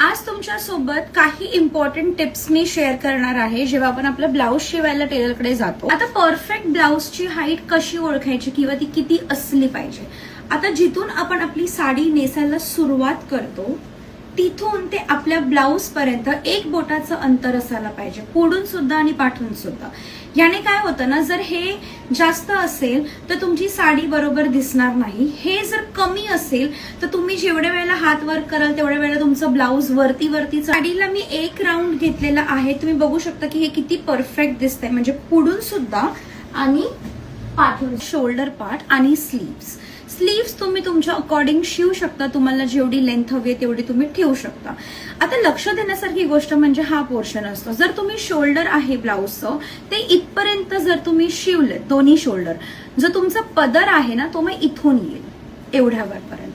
आज तुमच्या सोबत काही इम्पॉर्टंट टिप्स मी शेअर करणार आहे जेव्हा आपण आपलं ब्लाऊज शिवायला टेलरकडे जातो. आता परफेक्ट ब्लाऊजची हाईट कशी ओळखायची किंवा ती किती असली पाहिजे. आता जिथून आपण आपली साडी नेसायला सुरुवात करतो तिथून ते आपल्या ब्लाऊज पर्यंत एक बोटाचं अंतर असायला पाहिजे, पुढून सुद्धा आणि पाठून सुद्धा. याने काय होतं ना, जर हे जास्त असेल तर तुमची साडी बरोबर दिसणार नाही. हे जर कमी असेल तर तुम्ही जेवढ्या वेळेला हात वर कराल तेवढ्या वेळेला तुमचं ब्लाऊज वरती साडीला मी एक राऊंड घेतलेला आहे. तुम्ही बघू शकता की हे किती परफेक्ट दिसतंय, म्हणजे पुढून सुद्धा आणि पाठून. शोल्डर पार्ट आणि स्लीव्स तुम्ही तुमच्या अकॉर्डिंग शिवू शकता. तुम्हाला जेवढी लेंथ हवी तेवढी तुम्ही ठेवू शकता. आता लक्ष देण्यासारखी गोष्ट म्हणजे हा पोर्शन असतो. जर तुम्ही शोल्डर आहे ब्लाऊजचं ते इथपर्यंत जर तुम्ही शिवले दोन्ही शोल्डर, जो तुमचा पदर आहे ना तो मग इथून येईल एवढ्या वरपर्यंत.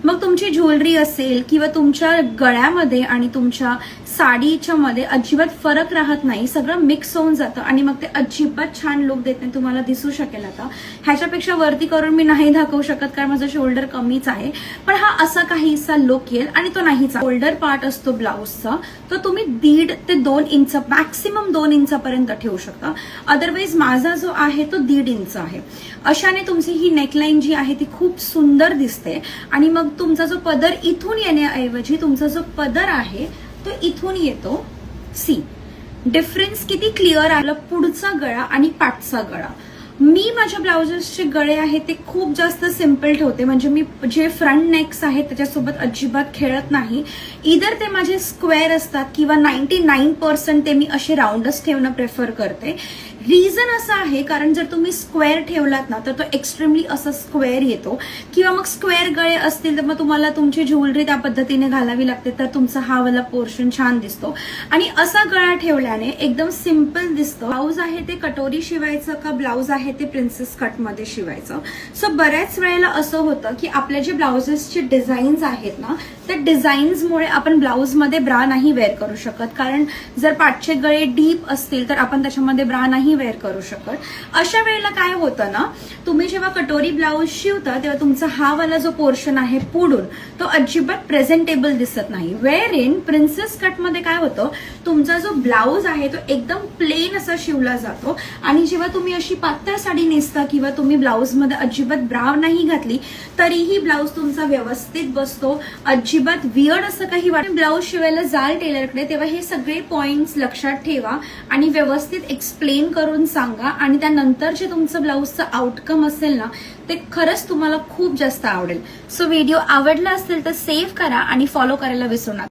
मग तुमची ज्वेलरी असेल किंवा तुमच्या गळ्यामध्ये आणि तुमच्या साडीच्या मध्ये अजिबात फरक राहत नाही, सगळं मिक्स होऊन जातं आणि मग ते अजिबात छान लुक देत नाही. तुम्हाला दिसू शकेल आता ह्याच्यापेक्षा वरती करून मी नाही दाखवू शकत कारण माझं शोल्डर कमीच आहे, पण हा असा काहीसा लुक येईल आणि तो नाहीच. शोल्डर पार्ट असतो ब्लाऊजचा तो तुम्ही 1.5 ते 2 इंच मॅक्सिमम 2 इंचापर्यंत ठेवू शकता. अदरवाईज माझा जो आहे तो 1.5 इंच आहे. अशाने तुमची ही नेकलाईन जी आहे ती खूप सुंदर दिसते. आणि मग तुमचा जो पदर इथून येण्याऐवजी तुमचा जो पदर आहे तो इथून येतो. सी डिफरन्स किती क्लिअर आलं. पुढचा गळा आणि पाठचा गळा. मी माझ्या ब्लाउजेसचे गळे आहेत ते खूप जास्त सिम्पल ठेवते, म्हणजे मी जे फ्रंट नेक्स आहेत त्याच्यासोबत अजिबात खेळत नाही. इधर ते माझे स्क्वेअर असतात किंवा 99% ते मी असे राऊंडच ठेवणं प्रेफर करते. रिझन असं आहे कारण जर तुम्ही स्क्वेअर ठेवलात ना तर तो एक्स्ट्रीमली असा स्क्वेअर येतो, किंवा मग स्क्वेअर गळे असतील तर मग तुम्हाला तुमची ज्वेलरी त्या पद्धतीने घालावी लागते, तर तुमचा हा वाला पोर्शन छान दिसतो. आणि असा गळा ठेवल्याने एकदम सिम्पल दिसतं. ब्लाऊज आहे ते कटोरी शिवायचं का ब्लाऊज आहे ते प्रिन्सेस कट मध्ये शिवायचं. सो बऱ्याच वेळेला असं होतं की आपल्या जे ब्लाउजेसचे डिझाईन्स आहेत ना त्या डिझाईन्समुळे आपण ब्लाऊज मध्ये ब्रा नाही वेअर करू शकत, कारण जर पाठचे गळे डीप असतील तर आपण त्याच्यामध्ये ब्रा नाही वेअर करू शकत. अशा वेळेला काय होतं ना, तुम्ही जेव्हा कटोरी ब्लाऊज शिवता तेव्हा तुमचा हा वाला जो पोर्शन आहे पुढून तो अजिबात प्रेझेंटेबल दिसत नाही. वेअर इन प्रिन्सेस कट मध्ये काय होतं, तुमचा जो ब्लाऊज आहे तो एकदम प्लेन असा शिवला जातो आणि जेव्हा तुम्ही अशी पातळ साडी नेसता किंवा तुम्ही ब्लाऊज मध्ये अजिबात ब्रा नाही घातली तरीही ब्लाऊज तुमचा व्यवस्थित बसतो. अजिबात वियर्ड असं काही वाटत. ब्लाऊज शिवायला जाल टेलरकडे तेव्हा हे सगळे पॉइंट्स लक्षात ठेवा आणि व्यवस्थित एक्सप्लेन करून सांगा, आणि त्यानंतर जे तुमचं ब्लाऊजचं आउटकम असेल ना ते खरंच तुम्हाला खूप जास्त आवडेल. सो व्हिडिओ आवडला असेल तर सेव्ह करा आणि फॉलो करायला विसरू नका.